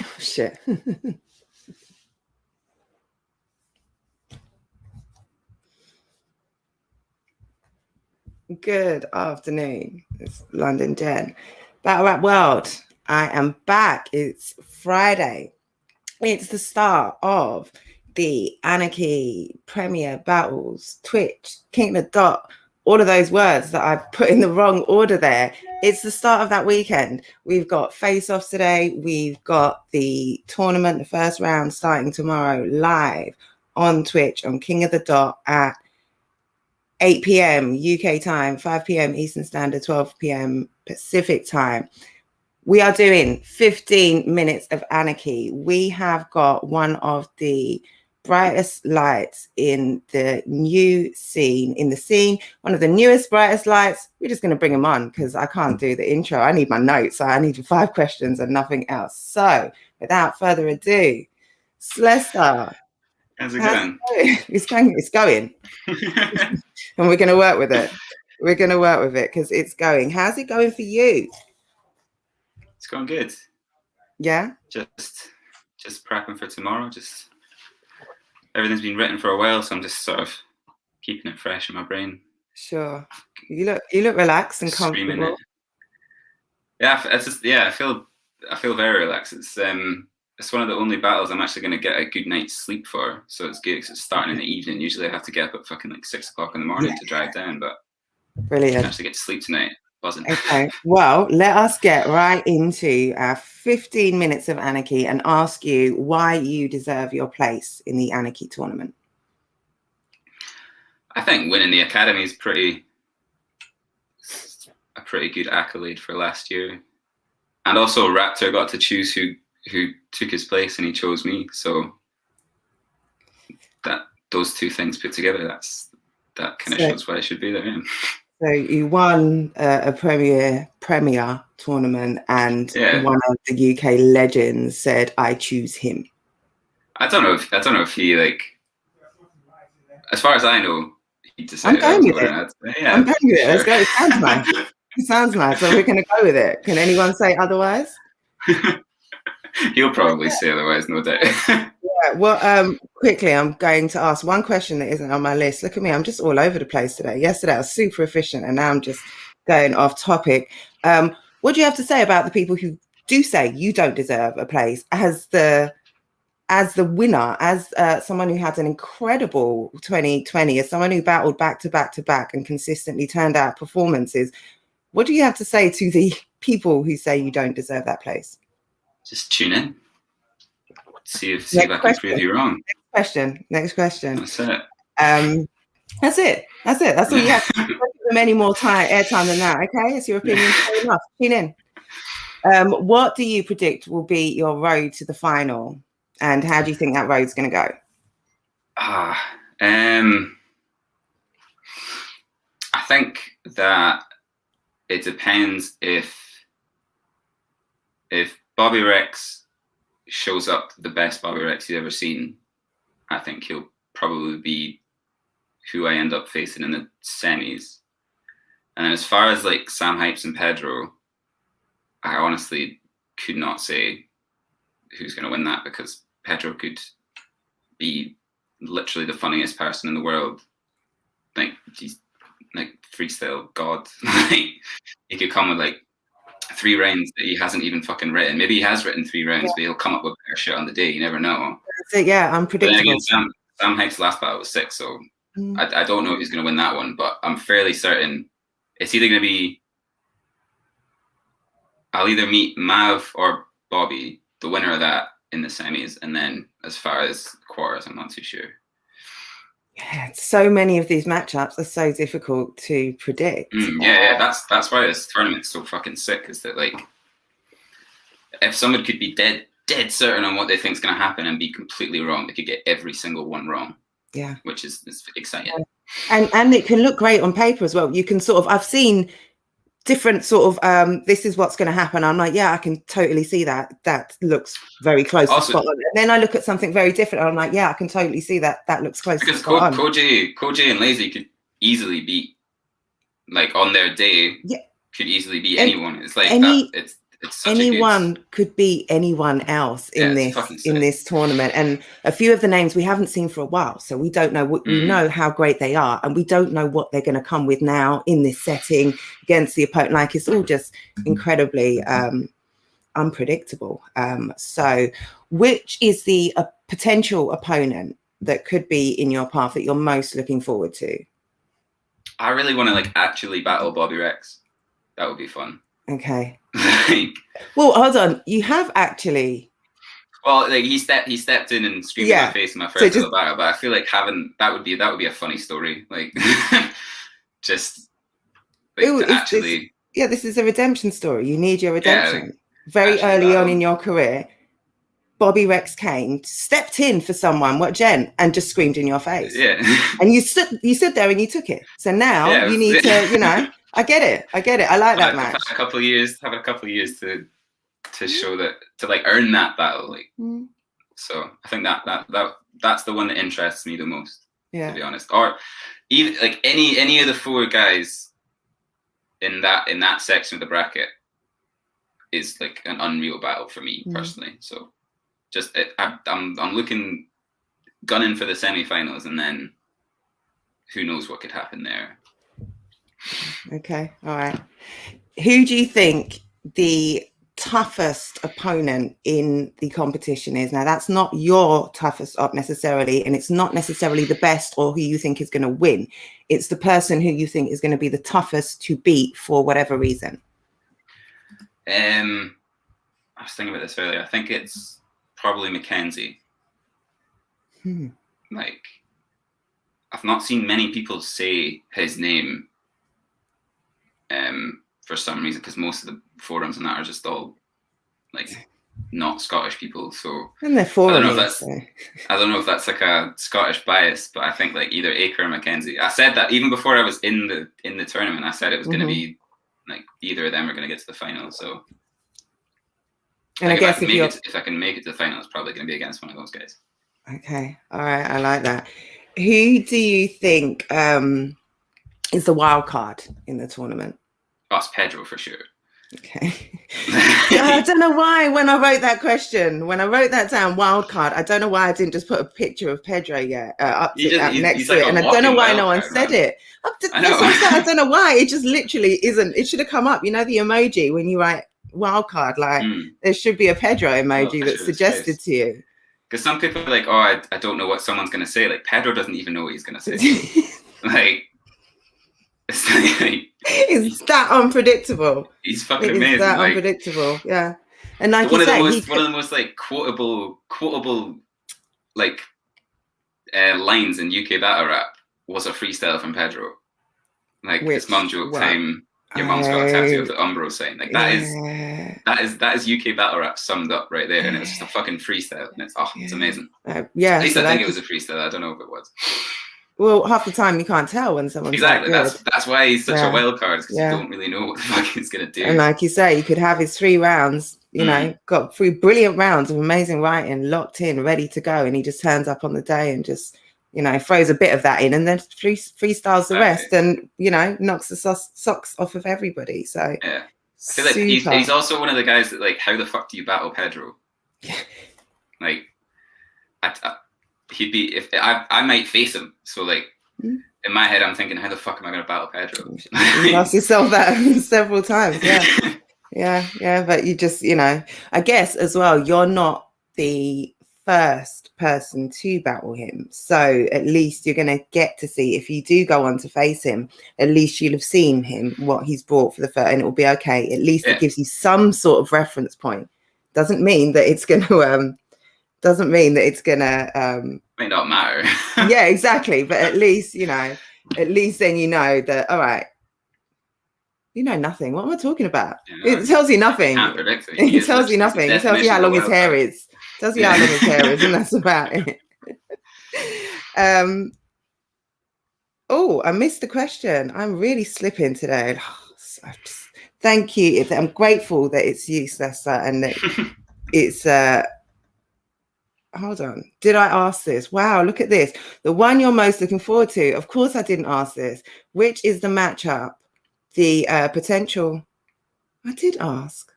Oh, shit. Good afternoon. It's London Jen. Battle Rap World. I am back. It's Friday. It's the start of the Anarchy Premier Battles, Twitch, King of the Dot, all of those words that I put in the wrong order there. It's the start of that weekend. We've got face-offs today. We've got the tournament, the first round starting tomorrow live on Twitch on King of the Dot at 8 p.m. UK time, 5 p.m. Eastern Standard, 12 p.m. Pacific time. We are doing 15 minutes of anarchy. We have got one of the brightest lights in the new scene, one of the newest, brightest lights. We're just going to bring him on because I can't do the intro. I need my notes. So I need 5 questions and nothing else. So without further ado, Slester. How's it going? It's going. And we're going to work with it. We're going to work with it because it's going. How's it going for you? It's going good. Yeah? Just prepping for tomorrow. Just everything's been written for a while, so I'm just sort of keeping it fresh in my brain. Sure. You look relaxed and comfortable. Yeah, I feel very relaxed. It's one of the only battles I'm actually going to get a good night's sleep for, so it's good because it's starting in the evening. Usually I have to get up at fucking like 6 o'clock in the morning to drive down, but brilliant. I can actually get to sleep tonight. Buzzing. Okay, well, let us get right into our 15 minutes of anarchy and ask you why you deserve your place in the anarchy tournament. I think winning the academy is a pretty good accolade for last year, and also Raptor got to choose who took his place, and he chose me. So that those two things put together, that kind of shows why I should be there. Yeah. So you won a premier tournament, and one of the UK legends said, "I choose him." I don't know if he, like, as far as I know, he decided. I'm going with it. Yeah, I'm going with it. Let's go. It sounds nice. It sounds nice. So we're going to go with it. Can anyone say otherwise? He'll probably say otherwise, no doubt. Yeah, well, quickly, I'm going to ask one question that isn't on my list. Look at me, I'm just all over the place today. Yesterday I was super efficient, and now I'm just going off topic. What do you have to say about the people who do say you don't deserve a place as the winner, as someone who had an incredible 2020, as someone who battled back to back to back and consistently turned out performances? What do you have to say to the people who say you don't deserve that place? Just tune in. See if I can prove you wrong. Next question. That's it. That's all you have. Don't give them any more airtime than that. Okay, it's your opinion. Fair enough. Tune in. What do you predict will be your road to the final, and how do you think that road's going to go? I think that it depends if Bobby Rex shows up the best Bobby Rex you've ever seen. I think he'll probably be who I end up facing in the semis. And then as far as like Sam Hypes and Pedro, I honestly could not say who's going to win that, because Pedro could be literally the funniest person in the world. Like, he's like freestyle god. He could come with like 3 rounds that he hasn't even fucking written. Maybe he has written 3 rounds, but he'll come up with better shit on the day. You never know. Yeah, unpredictable. Again, Sam Hype's last battle was 6, so I don't know who's going to win that one, but I'm fairly certain it's either going to be, I'll either meet Mav or Bobby, the winner of that, in the semis, and then as far as quarters, I'm not too sure. Yeah, so many of these matchups are so difficult to predict. Yeah, that's why this tournament's so fucking sick, is that, like, if someone could be dead certain on what they think is going to happen and be completely wrong, they could get every single one wrong. Yeah, which is exciting. And it can look great on paper as well. You can sort of, I've seen different sort of this is what's going to happen. I'm like, yeah, I can totally see that. That looks very close to spot on. And then I look at something very different. And I'm like, yeah, I can totally see that. That looks close to spot on. Koji and Lazy could easily beat, like, on their day. Yeah, could easily beat anyone. It's like anyone could be anyone else in this tournament, and a few of the names we haven't seen for a while, so we don't know what we know how great they are, and we don't know what they're going to come with now in this setting against the opponent. Like, it's all just incredibly unpredictable. So which is the potential opponent that could be in your path that you're most looking forward to? I really want to like actually battle Bobby Rex. That would be fun. Okay. Well, hold on. You have actually. Well, like he stepped in and screamed in my face in my first battle, but I feel like that would be a funny story. Like, just like actually. This is a redemption story. You need your redemption. Very early on in your career, Bobby Rex came, stepped in for someone, Jen, and just screamed in your face. Yeah. And you stood there and you took it. So now you need to, I get it. I like that match. Have a couple of years to show that, to like earn that battle. Like, so I think that's the one that interests me the most. Yeah. To be honest, or even like any of the four guys in that section of the bracket is like an unreal battle for me personally. So just I'm gunning for the semi-finals, and then who knows what could happen there. Okay, all right. Who do you think the toughest opponent in the competition is? Now, that's not your toughest up necessarily, and it's not necessarily the best or who you think is going to win. It's the person who you think is going to be the toughest to beat for whatever reason. I was thinking about this earlier. I think it's probably Mackenzie. Like, I've not seen many people say his name for some reason, because most of the forums and that are just all like not Scottish people. So and they're forums. I don't know if that's like a Scottish bias, but I think like either Acre or Mackenzie. I said that even before I was in the tournament. I said it was going to be like either of them are going to get to the final. So, and like, I guess if I can make it to the final, it's probably going to be against one of those guys. Okay, all right, I like that. Who do you think is the wild card in the tournament? That's Pedro for sure. Okay. I don't know why when I wrote that question, when I wrote that down, wild card, I don't know why I didn't just put a picture of Pedro up next to it, and I don't know why no one said it. I don't know why. It just literally isn't. It should have come up. You know the emoji when you write wild card, like there should be a Pedro emoji that's suggested to you. Because some people are like, oh, I don't know what someone's going to say. Like, Pedro doesn't even know what he's going to say. Like, it's that unpredictable. He's fucking amazing. That unpredictable, yeah. And like one of the most like quotable like lines in UK battle rap was a freestyle from Pedro. Like, this mum joke time. Your mum's got a tattoo of the Umbro sign. Like, that is UK battle rap summed up right there, and it was just a fucking freestyle, and it's amazing. At least I think it was a freestyle. I don't know if it was. Well, half the time you can't tell when someone's that's why he's such a wild card, because you don't really know what the fuck he's gonna do. And like you say, you could have his 3 rounds. You know, got 3 brilliant rounds of amazing writing, locked in, ready to go, and he just turns up on the day and just, you know, throws a bit of that in, and then freestyles the rest, and, you know, knocks the socks off of everybody. So yeah, I feel like he's also one of the guys that, like, how the fuck do you battle Pedro? Like, he'd be, if I might face him, so like in my head I'm thinking, how the fuck am I going to battle Pedro? You asked yourself that several times. Yeah. But you just, you know, I guess as well, you're not the first person to battle him, so at least you're going to get to see, if you do go on to face him, at least you'll have seen him, what he's brought for the first, and it will be okay. At least it gives you some sort of reference point. Doesn't mean that it's going to may not matter. Yeah, exactly. But at least, you know, then you know that, all right, you know nothing. What am I talking about? It tells you nothing. Can't predict it. It tells you nothing. It tells you how long his hair is. Tells you how long his hair is, and that's about it. Oh, I missed the question. I'm really slipping today. Thank you. I'm grateful that it's you, Slester, and that it's hold on. Did I ask this? Wow, look at this. The one you're most looking forward to. Of course I didn't ask this. Which is the matchup? The potential. I did ask.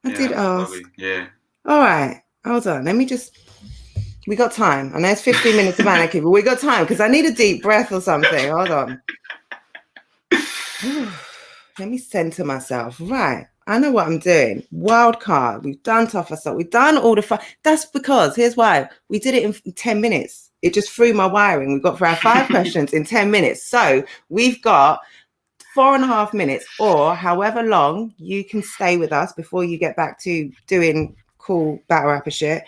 I did ask. Probably, yeah. All right. Hold on. Let me just. We got time. I know it's 15 minutes of Anarchy, but we got time because I need a deep breath or something. Hold on. Let me center myself. Right. I know what I'm doing. Wildcard. We've done Tough Assault. We've done all the fun. That's because, here's why. We did it in 10 minutes. It just threw my wiring. We've got for our 5 questions in 10 minutes. So we've got 4.5 minutes, or however long you can stay with us before you get back to doing cool battle rapper shit.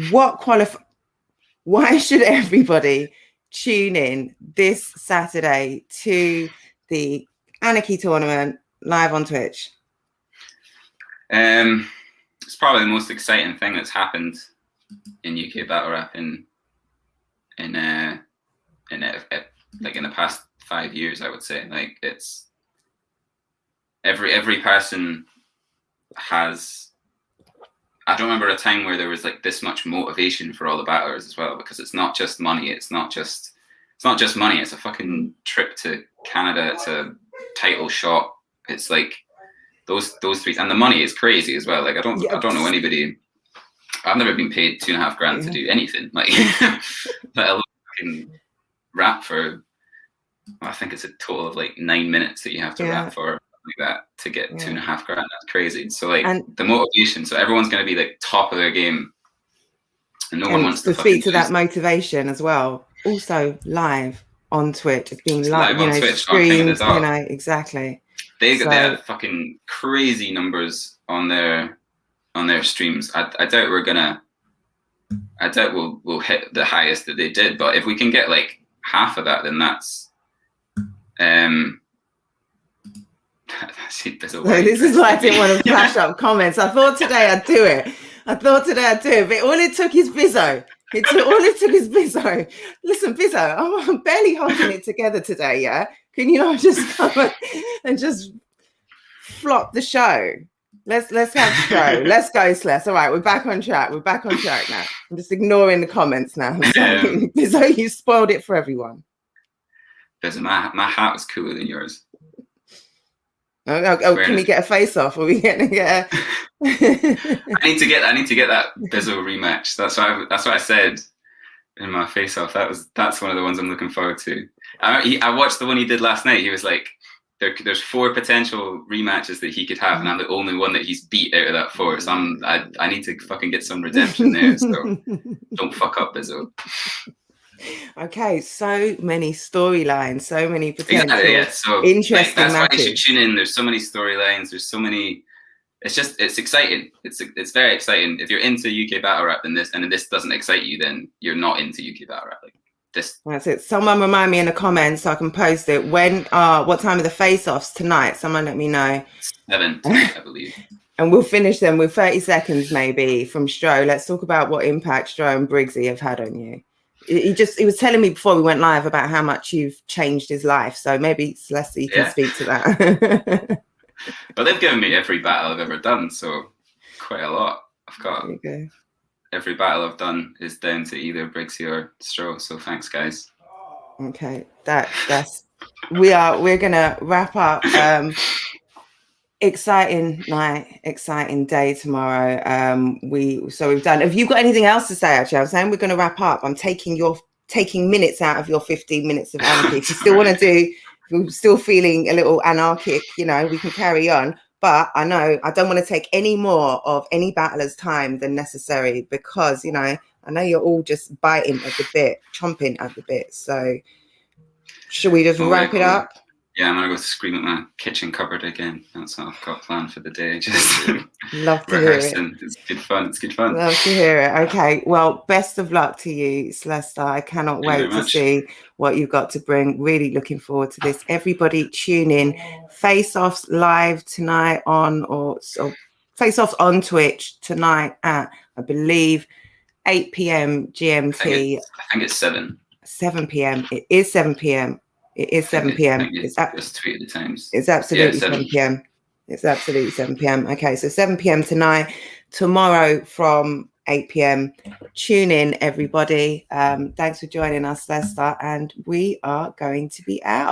Why should everybody tune in this Saturday to the Anarchy tournament live on Twitch? It's probably the most exciting thing that's happened in UK battle rap in the past 5 years, I would say. Like, it's every person has. I don't remember a time where there was like this much motivation for all the battlers as well, because it's not just money. It's not just money. It's a fucking trip to Canada. It's a title shot. It's like those three, and the money is crazy as well. Like, I don't know anybody. I've never been paid $2,500 to do anything. Like, let alone fucking rap for. I think it's a total of like 9 minutes that you have to rap for. Like that to get $2,500. That's crazy. So like, and the motivation. So everyone's going to be like top of their game, and no one wants to speak to that motivation as well. Also live on Twitch. It's being live on Twitch, streamed, exactly. They have fucking crazy numbers on their streams. I doubt we'll hit the highest that they did, but if we can get like half of that, then that's this is why I didn't want to flash up comments. I thought today I'd do it. But all it took is Bizzo. All it took is Bizzo. Listen, Bizzo, I'm barely holding it together today, yeah? Can you not just come and just flop the show? Let's have a show. Let's go, Slester. All right, we're back on track. Now. I'm just ignoring the comments now. Bizzo, you spoiled it for everyone. Bizzo, my hat was cooler than yours. Oh, can we get a face off? Are we getting to get I need to get that Bizzo rematch. That's what I said in my face off. That's one of the ones I'm looking forward to. I watched the one he did last night. He was like, there's 4 potential rematches that he could have, and I'm the only one that he's beat out of that 4. So I need to fucking get some redemption there. So don't fuck up, Bizzo. Okay, so many storylines, so many potential interesting that's matches. Why you should tune in. There's so many storylines. There's so many. It's exciting. It's very exciting. If you're into UK battle rap, and this doesn't excite you, then you're not into UK battle rap. Like this. That's it. Someone remind me in the comments so I can post it. What time are the face-offs tonight? Someone let me know. 7 tonight, I believe. And we'll finish them with 30 seconds maybe from Stro. Let's talk about what impact Stro and Briggsy have had on you. He was telling me before we went live about how much you've changed his life. So maybe Slester, you can speak to that. But they've given me every battle I've ever done, so quite a lot. I've got every battle I've done is down to either Briggsy or Stro. So thanks, guys. Okay, we're gonna wrap up. Exciting night, exciting day tomorrow. We've done. Have you got anything else to say? Actually, I'm saying we're going to wrap up. I'm taking minutes out of your 15 minutes of Anarchy. If you still want to do, we're still feeling a little anarchic, we can carry on. But I know I don't want to take any more of any battler's time than necessary, because I know you're all just biting at the bit, chomping at the bit. So should we just wrap it up? Yeah, I'm gonna go scream at my kitchen cupboard again. That's what I've got planned for the day. Just love to hear it. It's good fun. Love to hear it. Okay, well, best of luck to you, Slester. I cannot wait to see what you've got to bring. Really looking forward to this. Everybody tune in. Face-offs live tonight Face-offs on Twitch tonight at, I believe, 8 p.m. GMT. I think it's 7. 7 p.m. It is 7 p.m. It is 7 p.m. Just tweeted the times. It's absolutely 7 p.m. It's absolutely 7 p.m. Okay, so 7 p.m. tonight. Tomorrow from 8 p.m. Tune in, everybody. Thanks for joining us, Slester, and we are going to be out.